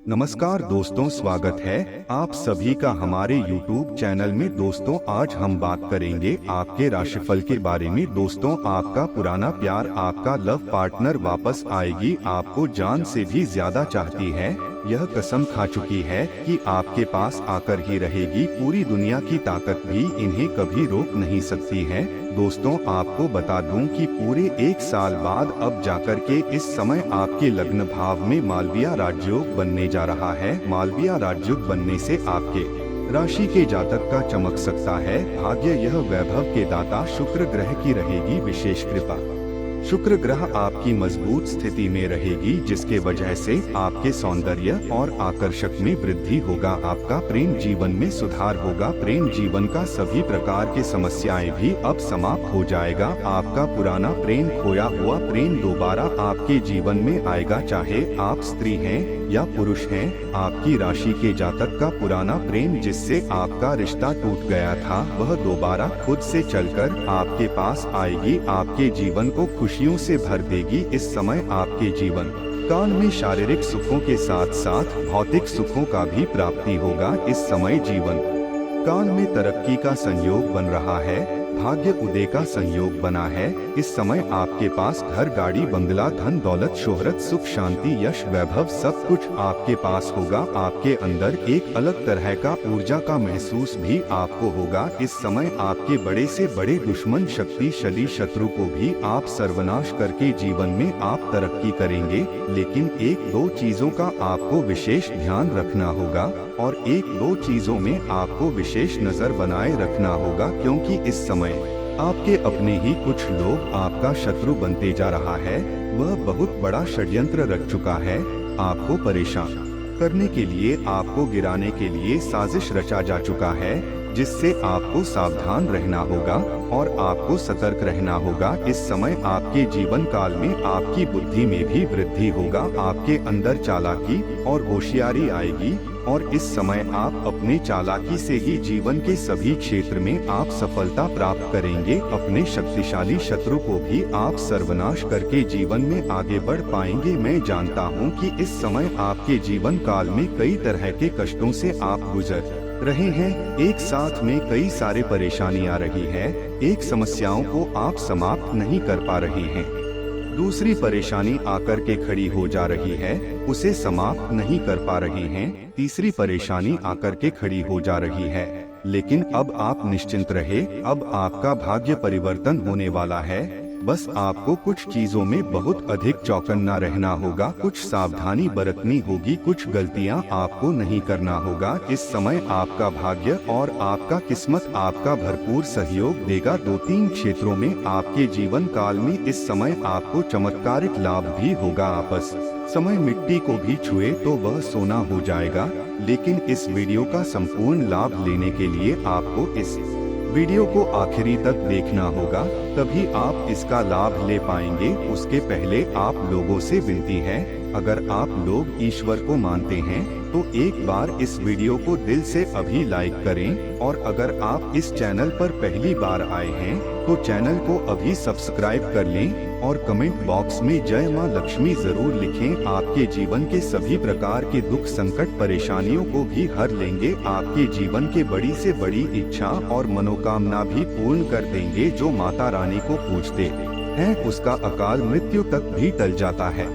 नमस्कार दोस्तों, स्वागत है आप सभी का हमारे YouTube चैनल में। दोस्तों, आज हम बात करेंगे आपके राशिफल के बारे में। दोस्तों, आपका पुराना प्यार, आपका लव पार्टनर वापस आएगी, आपको जान से भी ज्यादा चाहती है। यह कसम खा चुकी है कि आपके पास आकर ही रहेगी। पूरी दुनिया की ताकत भी इन्हें कभी रोक नहीं सकती है। दोस्तों, आपको बता दूं कि पूरे 1 साल बाद अब जाकर के इस समय आपके लग्न भाव में मालविया राजयोग बनने जा रहा है। मालविया राजयोग बनने से आपके राशि के जातक का चमक सकता है भाग्य। यह वैभव के दाता शुक्र ग्रह की रहेगी विशेष कृपा। शुक्र ग्रह आपकी मजबूत स्थिति में रहेगी, जिसके वजह से आपके सौंदर्य और आकर्षक में वृद्धि होगा। आपका प्रेम जीवन में सुधार होगा। प्रेम जीवन का सभी प्रकार की समस्याएं भी अब समाप्त हो जाएगा। आपका पुराना प्रेम, खोया हुआ प्रेम दोबारा आपके जीवन में आएगा। चाहे आप स्त्री हैं या पुरुष हैं, आपकी राशि के जातक का पुराना प्रेम जिससे आपका रिश्ता टूट गया था, वह दोबारा खुद से चलकर आपके पास आएगी। आपके जीवन को खुशियों से भर देगी। इस समय आपके जीवन काल में शारीरिक सुखों के साथ साथ भौतिक सुखों का भी प्राप्ति होगा। इस समय जीवन काल में तरक्की का संयोग बन रहा है, भाग्य उदय का संयोग बना है। इस समय आपके पास घर, गाड़ी, बंगला, धन दौलत, शोहरत, सुख, शांति, यश, वैभव सब कुछ आपके पास होगा। आपके अंदर एक अलग तरह का ऊर्जा का महसूस भी आपको होगा। इस समय आपके बड़े से बड़े दुश्मन, शक्तिशाली शत्रु को भी आप सर्वनाश करके जीवन में आप तरक्की करेंगे। लेकिन 1-2 चीजों का आपको विशेष ध्यान रखना होगा और 1-2 चीजों में आपको विशेष नजर बनाए रखना होगा, क्योंकि इस समय आपके अपने ही कुछ लोग आपका शत्रु बनते जा रहा है। वह बहुत बड़ा षड्यंत्र रच चुका है। आपको परेशान करने के लिए, आपको गिराने के लिए साजिश रचा जा चुका है, जिससे आपको सावधान रहना होगा और आपको सतर्क रहना होगा। इस समय आपके जीवन काल में आपकी बुद्धि में भी वृद्धि होगा। आपके अंदर चालाकी और होशियारी आएगी और इस समय आप अपने चालाकी से ही जीवन के सभी क्षेत्र में आप सफलता प्राप्त करेंगे। अपने शक्तिशाली शत्रु को भी आप सर्वनाश करके जीवन में आगे बढ़ पाएंगे। मैं जानता हूं कि इस समय आपके जीवन काल में कई तरह के कष्टों से आप गुजर रहे हैं। एक साथ में कई सारे परेशानी आ रही है। एक समस्याओं को आप समाप्त नहीं कर पा रहे हैं, दूसरी परेशानी आकर के खड़ी हो जा रही है, उसे समाप्त नहीं कर पा रहे हैं, तीसरी परेशानी आकर के खड़ी हो जा रही है। लेकिन अब आप निश्चिंत रहे, अब आपका भाग्य परिवर्तन होने वाला है। बस आपको कुछ चीजों में बहुत अधिक चौकन्ना रहना होगा, कुछ सावधानी बरतनी होगी, कुछ गलतियां आपको नहीं करना होगा। इस समय आपका भाग्य और आपका किस्मत आपका भरपूर सहयोग देगा। 2-3 क्षेत्रों में आपके जीवन काल में इस समय आपको चमत्कारिक लाभ भी होगा। आपस समय मिट्टी को भी छुए तो वह सोना हो जाएगा। लेकिन इस वीडियो का संपूर्ण लाभ लेने के लिए आपको इस वीडियो को आखिरी तक देखना होगा, तभी आप इसका लाभ ले पाएंगे। उसके पहले आप लोगों से विनती है, अगर आप लोग ईश्वर को मानते हैं तो एक बार इस वीडियो को दिल से अभी लाइक करें, और अगर आप इस चैनल पर पहली बार आए हैं तो चैनल को अभी सब्सक्राइब कर लें और कमेंट बॉक्स में जय मां लक्ष्मी जरूर लिखें। आपके जीवन के सभी प्रकार के दुख, संकट, परेशानियों को भी हर लेंगे। आपके जीवन के बड़ी से बड़ी इच्छा और मनोकामना भी पूर्ण कर देंगे। जो माता रानी को पूजते हैं उसका अकाल मृत्यु तक भी टल जाता है।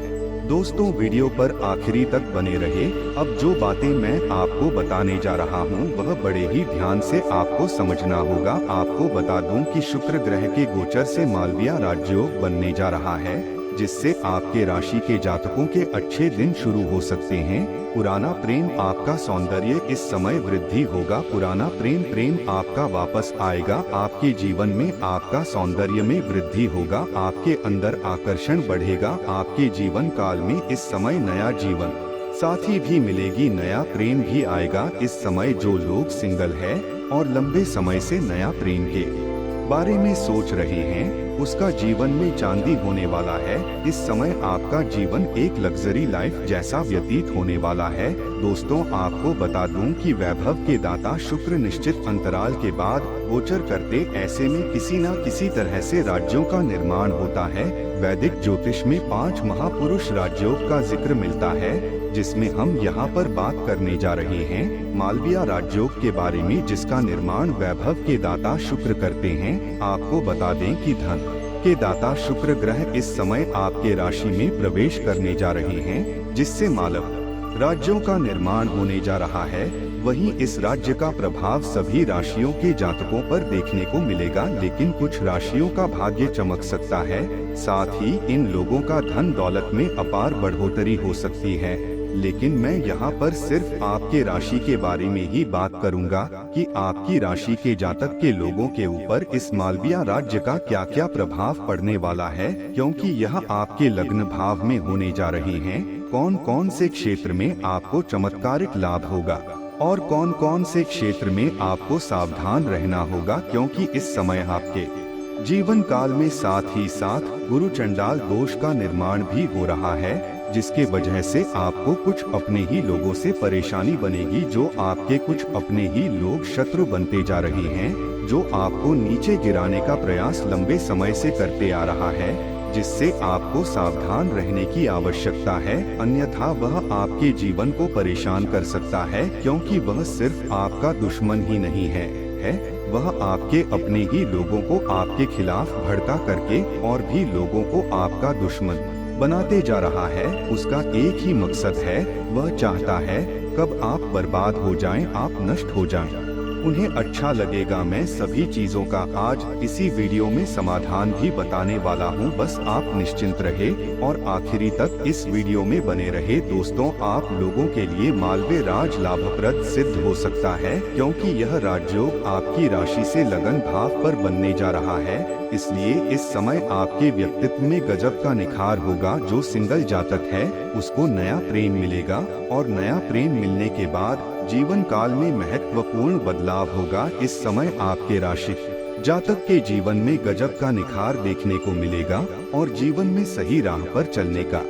दोस्तों, वीडियो पर आखिरी तक बने रहे। अब जो बातें मैं आपको बताने जा रहा हूँ वह बड़े ही ध्यान से आपको समझना होगा। आपको बता दूं कि शुक्र ग्रह के गोचर से मालविया राजयोग बनने जा रहा है, जिससे आपके राशि के जातकों के अच्छे दिन शुरू हो सकते हैं। पुराना प्रेम, आपका सौंदर्य इस समय वृद्धि होगा। पुराना प्रेम आपका वापस आएगा। आपके जीवन में आपका सौंदर्य में वृद्धि होगा। आपके अंदर आकर्षण बढ़ेगा। आपके जीवन काल में इस समय नया जीवन साथी भी मिलेगी, नया प्रेम भी आएगा। इस समय जो लोग सिंगल है और लंबे समय से नया प्रेम के बारे में सोच रहे हैं, उसका जीवन में चांदी होने वाला है। इस समय आपका जीवन एक लग्जरी लाइफ जैसा व्यतीत होने वाला है। दोस्तों, आपको बता दूं कि वैभव के दाता शुक्र निश्चित अंतराल के बाद गोचर करते, ऐसे में किसी न किसी तरह से राज्यों का निर्माण होता है। वैदिक ज्योतिष में 5 महापुरुष राजयोग का जिक्र मिलता है। जिसमें हम यहाँ पर बात करने जा रहे हैं मालविया राजयोग के बारे में, जिसका निर्माण वैभव के दाता शुक्र करते हैं। आपको बता दें कि धन के दाता शुक्र ग्रह इस समय आपके राशि में प्रवेश करने जा रहे हैं, जिससे मालव राज्यों का निर्माण होने जा रहा है। वहीं इस राज्य का प्रभाव सभी राशियों के जातकों पर देखने को मिलेगा, लेकिन कुछ राशियों का भाग्य चमक सकता है। साथ ही इन लोगों का धन दौलत में अपार बढ़ोतरी हो सकती है। लेकिन मैं यहाँ पर सिर्फ आपके राशि के बारे में ही बात करूँगा कि आपकी राशि के जातक के लोगों के ऊपर इस मालविया राज्य का क्या क्या प्रभाव पड़ने वाला है, क्योंकि यह आपके लग्न भाव में होने जा रहे हैं। कौन कौन से क्षेत्र में आपको चमत्कारिक लाभ होगा और कौन कौन से क्षेत्र में आपको सावधान रहना होगा, क्योंकि इस समय आपके जीवन काल में साथ ही साथ गुरु चंडाल दोष का निर्माण भी हो रहा है, जिसके वजह से आपको कुछ अपने ही लोगों से परेशानी बनेगी। जो आपके कुछ अपने ही लोग शत्रु बनते जा रहे हैं, जो आपको नीचे गिराने का प्रयास लंबे समय से करते आ रहा है, जिससे आपको सावधान रहने की आवश्यकता है। अन्यथा वह आपके जीवन को परेशान कर सकता है, क्योंकि वह सिर्फ आपका दुश्मन ही नहीं है, वह आपके अपने ही लोगों को आपके खिलाफ भड़का करके और भी लोगों को आपका दुश्मन बनाते जा रहा है। उसका एक ही मकसद है, वह चाहता है कब आप बर्बाद हो जाएं, आप नष्ट हो जाएं। उन्हें अच्छा लगेगा। मैं सभी चीजों का आज इसी वीडियो में समाधान भी बताने वाला हूं, बस आप निश्चिंत रहे और आखिरी तक इस वीडियो में बने रहे। दोस्तों, आप लोगों के लिए मालवे राज लाभप्रद सिद्ध हो सकता है, क्योंकि यह राजयोग आपकी राशि से लगन भाव पर बनने जा रहा है। इसलिए इस समय आपके व्यक्तित्व में गजब का निखार होगा। जो सिंगल जातक है उसको नया प्रेम मिलेगा और नया प्रेम मिलने के बाद जीवन काल में महत्वपूर्ण बदलाव होगा। इस समय आपके राशि जातक के जीवन में गजब का निखार देखने को मिलेगा और जीवन में सही राह पर चलने का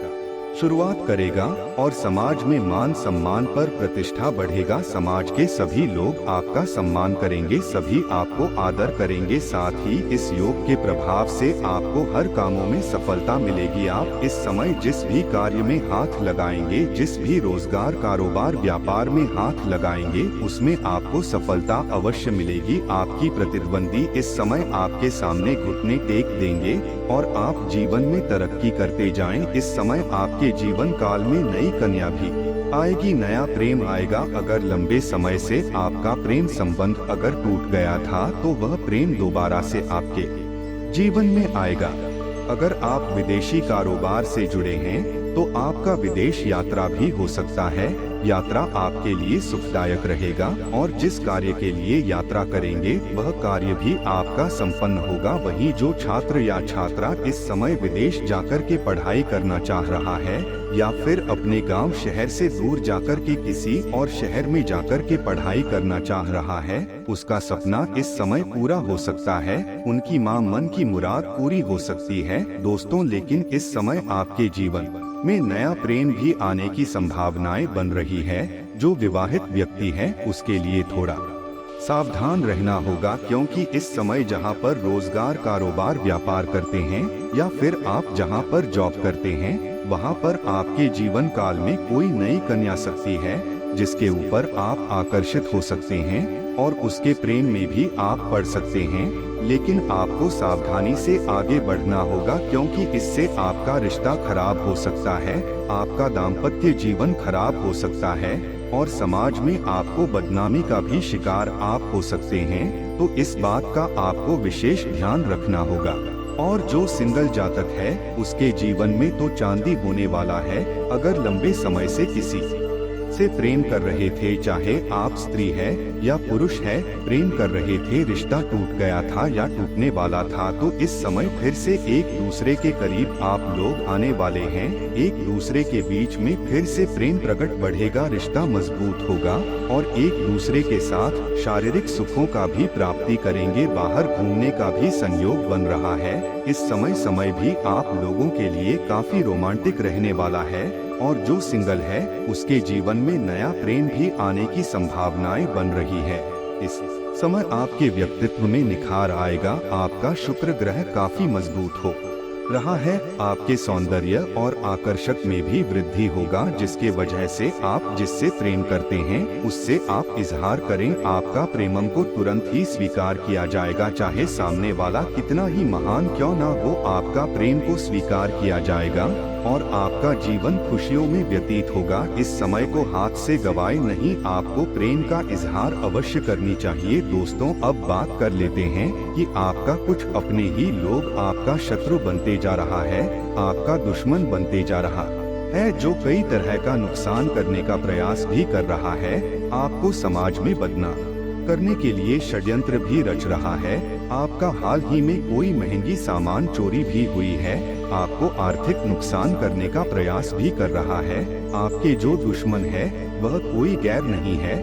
शुरुआत करेगा और समाज में मान सम्मान पर प्रतिष्ठा बढ़ेगा। समाज के सभी लोग आपका सम्मान करेंगे, सभी आपको आदर करेंगे। साथ ही इस योग के प्रभाव से आपको हर कामों में सफलता मिलेगी। आप इस समय जिस भी कार्य में हाथ लगाएंगे, जिस भी रोजगार, कारोबार, व्यापार में हाथ लगाएंगे, उसमें आपको सफलता अवश्य मिलेगी। आपकी प्रतिद्वंदी इस समय आपके सामने घुटने टेक देंगे और आप जीवन में तरक्की करते जाएं। इस समय आपके जीवन काल में नई कन्या भी आएगी, नया प्रेम आएगा। अगर लंबे समय से आपका प्रेम संबंध अगर टूट गया था तो वह प्रेम दोबारा से आपके जीवन में आएगा। अगर आप विदेशी कारोबार से जुड़े हैं तो आपका विदेश यात्रा भी हो सकता है। यात्रा आपके लिए सुखदायक रहेगा और जिस कार्य के लिए यात्रा करेंगे वह कार्य भी आपका संपन्न होगा। वहीं जो छात्र या छात्रा इस समय विदेश जाकर के पढ़ाई करना चाह रहा है या फिर अपने गांव शहर से दूर जाकर के किसी और शहर में जाकर के पढ़ाई करना चाह रहा है, उसका सपना इस समय पूरा हो सकता है। उनकी मां मन की मुराद पूरी हो सकती है। दोस्तों, लेकिन इस समय आपके जीवन में नया प्रेम भी आने की संभावनाएं बन रही है। जो विवाहित व्यक्ति है उसके लिए थोड़ा सावधान रहना होगा, क्योंकि इस समय जहां पर रोजगार, कारोबार, व्यापार करते हैं या फिर आप जहां पर जॉब करते हैं, वहां पर आपके जीवन काल में कोई नई कन्या सकती है जिसके ऊपर आप आकर्षित हो सकते हैं और उसके प्रेम में भी आप पड़ सकते हैं। लेकिन आपको सावधानी से आगे बढ़ना होगा, क्योंकि इससे आपका रिश्ता खराब हो सकता है, आपका दाम्पत्य जीवन खराब हो सकता है और समाज में आपको बदनामी का भी शिकार आप हो सकते हैं। तो इस बात का आपको विशेष ध्यान रखना होगा। और जो सिंगल जातक है उसके जीवन में तो चांदी होने वाला है। अगर लंबे समय से किसी से प्रेम कर रहे थे, चाहे आप स्त्री है या पुरुष है, प्रेम कर रहे थे, रिश्ता टूट गया था या टूटने वाला था, तो इस समय फिर से एक दूसरे के करीब आप लोग आने वाले हैं। एक दूसरे के बीच में फिर से प्रेम प्रकट बढ़ेगा, रिश्ता मजबूत होगा और एक दूसरे के साथ शारीरिक सुखों का भी प्राप्ति करेंगे। बाहर घूमने का भी संयोग बन रहा है। इस समय भी आप लोगों के लिए काफी रोमांटिक रहने वाला है और जो सिंगल है उसके जीवन में नया प्रेम भी आने की संभावनाएं बन रही है। इस समय आपके व्यक्तित्व में निखार आएगा। आपका शुक्र ग्रह काफी मजबूत रहा है। आपके सौंदर्य और आकर्षक में भी वृद्धि होगा, जिसके वजह से आप जिससे प्रेम करते हैं उससे आप इजहार करें, आपका प्रेमम को तुरंत ही स्वीकार किया जाएगा। चाहे सामने वाला कितना ही महान क्यों ना हो, आपका प्रेम को स्वीकार किया जाएगा और आपका जीवन खुशियों में व्यतीत होगा। इस समय को हाथ से गवाए नहीं, आपको प्रेम का इजहार अवश्य करनी चाहिए। दोस्तों, अब बात कर लेते हैं कि आपका कुछ अपने ही लोग आपका शत्रु बनते जा रहा है, आपका दुश्मन बनते जा रहा है, जो कई तरह का नुकसान करने का प्रयास भी कर रहा है। आपको समाज में बदनाम करने के लिए षड्यंत्र भी रच रहा है। आपका हाल ही में कोई महंगी सामान चोरी भी हुई है, आपको आर्थिक नुकसान करने का प्रयास भी कर रहा है। आपके जो दुश्मन है वह कोई गैर नहीं है,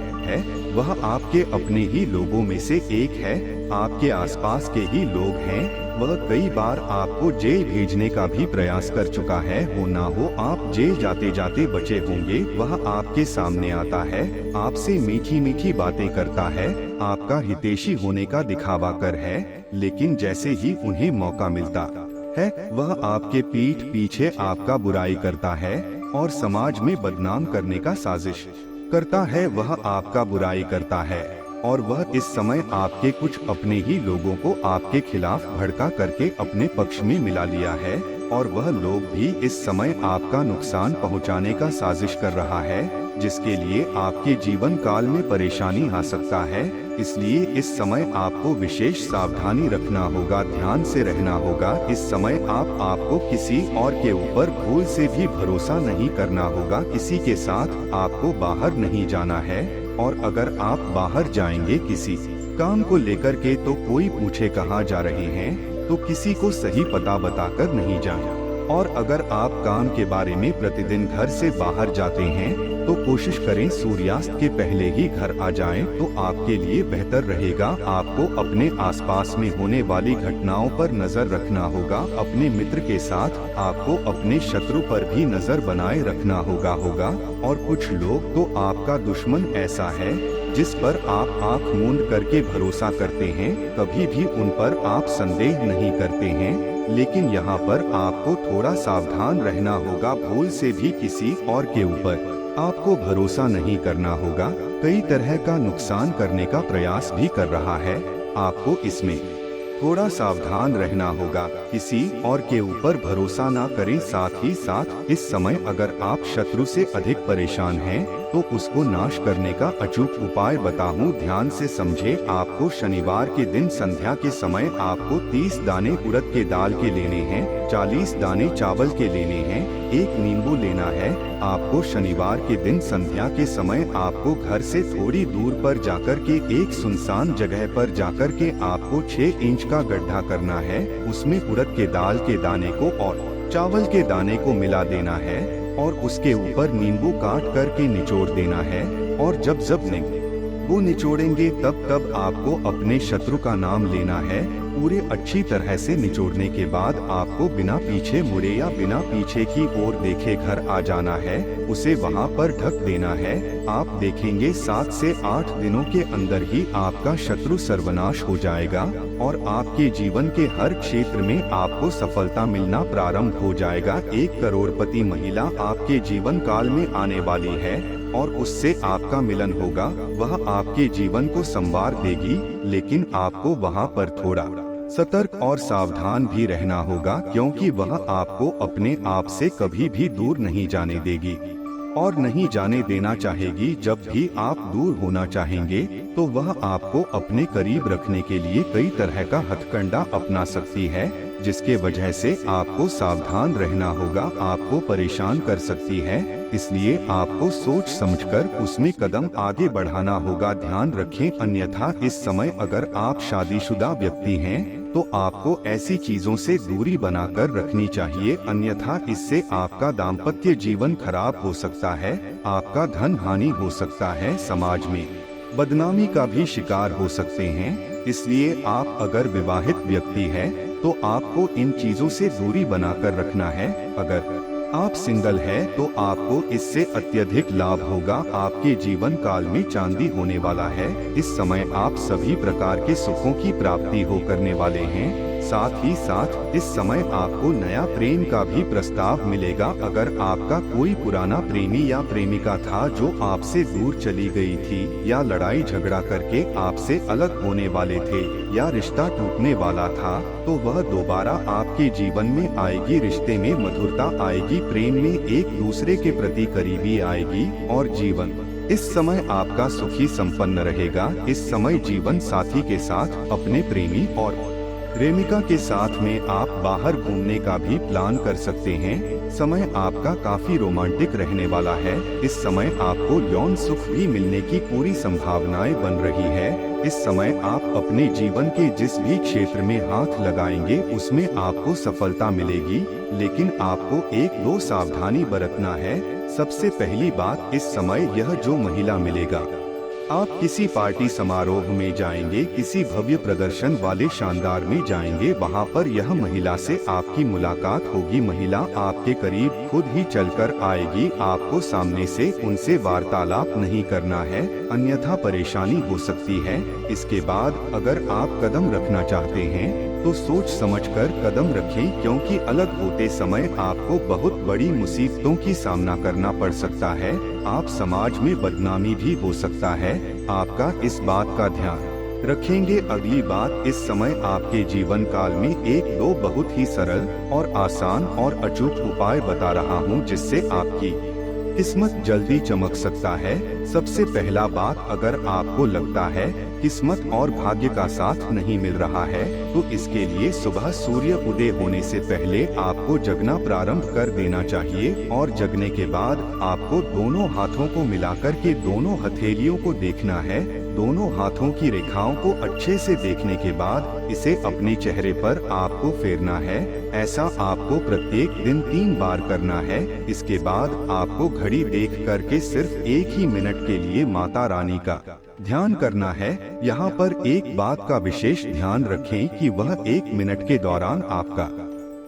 वह आपके अपने ही लोगों में से एक है, आपके आसपास के ही लोग हैं। वह कई बार आपको जेल भेजने का भी प्रयास कर चुका है। हो ना हो आप जेल जाते जाते बचे होंगे। वह आपके सामने आता है, आपसे मीठी मीठी बातें करता है, आपका हितैषी होने का दिखावा कर है, लेकिन जैसे ही उन्हें मौका मिलता है वह आपके पीठ पीछे आपका बुराई करता है और समाज में बदनाम करने का साजिश करता है। वह आपका बुराई करता है और वह इस समय आपके कुछ अपने ही लोगों को आपके खिलाफ भड़का करके अपने पक्ष में मिला लिया है और वह लोग भी इस समय आपका नुकसान पहुंचाने का साजिश कर रहा है, जिसके लिए आपके जीवन काल में परेशानी आ सकता है। इसलिए इस समय आपको विशेष सावधानी रखना होगा, ध्यान से रहना होगा। इस समय आपको किसी और के ऊपर भूल से भी भरोसा नहीं करना होगा। किसी के साथ आपको बाहर नहीं जाना है और अगर आप बाहर जाएंगे किसी काम को लेकर के तो कोई पूछे कहाँ जा रहे हैं तो किसी को सही पता बताकर नहीं जाएं। और अगर आप काम के बारे में प्रतिदिन घर से बाहर जाते हैं तो कोशिश करें सूर्यास्त के पहले ही घर आ जाएं, तो आपके लिए बेहतर रहेगा। आपको अपने आसपास में होने वाली घटनाओं पर नजर रखना होगा। अपने मित्र के साथ आपको अपने शत्रु पर भी नजर बनाए रखना होगा। और कुछ लोग तो आपका दुश्मन ऐसा है जिस पर आप आंख मूंद करके भरोसा करते हैं, कभी भी उन पर आप संदेह नहीं करते हैं, लेकिन यहाँ पर आपको थोड़ा सावधान रहना होगा। भूल से भी किसी और के ऊपर आपको भरोसा नहीं करना होगा। कई तरह का नुकसान करने का प्रयास भी कर रहा है, आपको इसमें थोड़ा सावधान रहना होगा। किसी और के ऊपर भरोसा ना करें। साथ ही साथ इस समय अगर आप शत्रु से अधिक परेशान हैं तो उसको नाश करने का अचूक उपाय बताऊं, ध्यान से समझे। आपको शनिवार के दिन संध्या के समय आपको 30 दाने उड़द के दाल के लेने हैं, 40 दाने चावल के लेने हैं, 1 नींबू लेना है। आपको शनिवार के दिन संध्या के समय आपको घर से थोड़ी दूर पर जाकर के एक सुनसान जगह पर जाकर के आपको 6 इंच का गड्ढा करना है। उसमें उड़द के दाल के दाने को और चावल के दाने को मिला देना है और उसके ऊपर नींबू काट करके निचोड़ देना है। और जब वो निचोड़ेंगे तब आपको अपने शत्रु का नाम लेना है। पूरे अच्छी तरह से निचोड़ने के बाद आपको बिना पीछे मुड़े या बिना पीछे की ओर देखे घर आ जाना है, उसे वहां पर ढक देना है। आप देखेंगे 7 से 8 दिनों के अंदर ही आपका शत्रु सर्वनाश हो जाएगा और आपके जीवन के हर क्षेत्र में आपको सफलता मिलना प्रारंभ हो जाएगा। 1 करोड़पति महिला आपके जीवन काल में आने वाली है और उससे आपका मिलन होगा। वह आपके जीवन को संवार देगी, लेकिन आपको वहां पर थोड़ा सतर्क और सावधान भी रहना होगा, क्योंकि वह आपको अपने आप से कभी भी दूर नहीं जाने देगी और नहीं जाने देना चाहेगी। जब भी आप दूर होना चाहेंगे तो वह आपको अपने करीब रखने के लिए कई तरह का हथकंडा अपना सकती है, जिसके वजह से आपको सावधान रहना होगा, आपको परेशान कर सकती है। इसलिए आपको सोच समझकर उसमें कदम आगे बढ़ाना होगा। ध्यान रखें, अन्यथा इस समय अगर आप शादीशुदा व्यक्ति हैं तो आपको ऐसी चीजों से दूरी बनाकर रखनी चाहिए, अन्यथा इससे आपका दाम्पत्य जीवन खराब हो सकता है, आपका धन हानि हो सकता है, समाज में बदनामी का भी शिकार हो सकते हैं। इसलिए आप अगर विवाहित व्यक्ति हैं तो आपको इन चीजों से दूरी बनाकर रखना है। अगर आप सिंगल है तो आपको इससे अत्यधिक लाभ होगा। आपके जीवन काल में चांदी होने वाला है। इस समय आप सभी प्रकार के सुखों की प्राप्ति हो करने वाले हैं। साथ ही साथ इस समय आपको नया प्रेम का भी प्रस्ताव मिलेगा। अगर आपका कोई पुराना प्रेमी या प्रेमिका था जो आपसे दूर चली गई थी या लड़ाई झगड़ा करके आपसे अलग होने वाले थे या रिश्ता टूटने वाला था, तो वह दोबारा आपके जीवन में आएगी। रिश्ते में मधुरता आएगी, प्रेम में एक दूसरे के प्रति करीबी आएगी और जीवन इस समय आपका सुखी संपन्न रहेगा। इस समय जीवन साथी के साथ, अपने प्रेमी और प्रेमिका के साथ में आप बाहर घूमने का भी प्लान कर सकते हैं। समय आपका काफी रोमांटिक रहने वाला है। इस समय आपको यौन सुख भी मिलने की पूरी संभावनाएं बन रही है। इस समय आप अपने जीवन के जिस भी क्षेत्र में हाथ लगाएंगे उसमें आपको सफलता मिलेगी, लेकिन आपको एक दो सावधानी बरतना है। सबसे पहली बात, इस समय यह जो महिला मिलेगा, आप किसी पार्टी समारोह में जाएंगे, किसी भव्य प्रदर्शन वाले शानदार में जाएंगे, वहां पर यह महिला से आपकी मुलाकात होगी। महिला आपके करीब खुद ही चलकर आएगी। आपको सामने से उनसे वार्तालाप नहीं करना है, अन्यथा परेशानी हो सकती है। इसके बाद अगर आप कदम रखना चाहते हैं तो सोच समझकर कदम रखें, क्योंकि अलग होते समय आपको बहुत बड़ी मुसीबतों की सामना करना पड़ सकता है। आप समाज में बदनामी भी हो सकता है। आपका इस बात का ध्यान रखेंगे। अगली बात, इस समय आपके जीवन काल में एक दो बहुत ही सरल और आसान और अचूक उपाय बता रहा हूँ, जिससे आपकी किस्मत जल्दी चमक सकता है। सबसे पहला बात, अगर आपको लगता है किस्मत और भाग्य का साथ नहीं मिल रहा है, तो इसके लिए सुबह सूर्य उदय होने से पहले आपको जगना प्रारंभ कर देना चाहिए और जगने के बाद आपको दोनों हाथों को मिलाकर के दोनों हथेलियों को देखना है। दोनों हाथों की रेखाओं को अच्छे से देखने के बाद इसे अपने चेहरे पर आपको फेरना है। ऐसा आपको प्रत्येक दिन 3 बार करना है। इसके बाद आपको घड़ी देख करके सिर्फ 1 ही मिनट के लिए माता रानी का ध्यान करना है। यहाँ पर एक बात का विशेष ध्यान रखें कि वह 1 मिनट के दौरान आपका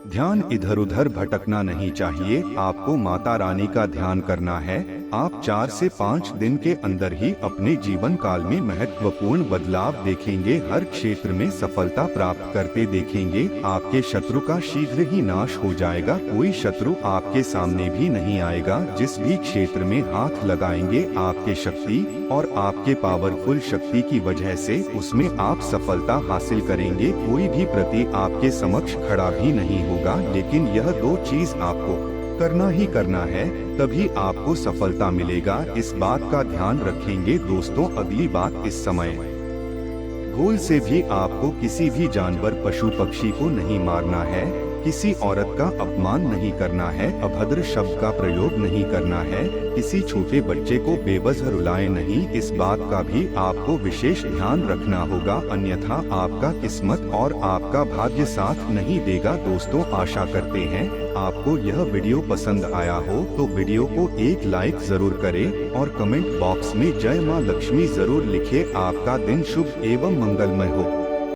ध्यान इधर उधर भटकना नहीं चाहिए। आपको माता रानी का ध्यान करना है। आप 4 से 5 दिन के अंदर ही अपने जीवन काल में महत्वपूर्ण बदलाव देखेंगे। हर क्षेत्र में सफलता प्राप्त करते देखेंगे। आपके शत्रु का शीघ्र ही नाश हो जाएगा। कोई शत्रु आपके सामने भी नहीं आएगा। जिस भी क्षेत्र में हाथ लगाएंगे, आपके शक्ति और आपके पावरफुल शक्ति की वजह से उसमें आप सफलता हासिल करेंगे। कोई भी प्रति आपके समक्ष खड़ा भी नहीं होगा, लेकिन यह 2 चीज आपको करना ही करना है, तभी आपको सफलता मिलेगा। इस बात का ध्यान रखेंगे। दोस्तों, अगली बात, इस समय भूल से भी आपको किसी भी जानवर, पशु पक्षी को नहीं मारना है। किसी औरत का अपमान नहीं करना है। अभद्र शब्द का प्रयोग नहीं करना है। किसी छोटे बच्चे को बेवजह रुलाएं नहीं। इस बात का भी आपको विशेष ध्यान रखना होगा, अन्यथा आपका किस्मत और आपका भाग्य साथ नहीं देगा। दोस्तों, आशा करते हैं आपको यह वीडियो पसंद आया हो, तो वीडियो को एक लाइक जरूर करें और कमेंट बॉक्स में जय मां लक्ष्मी जरूर लिखें। आपका दिन शुभ एवं मंगलमय हो।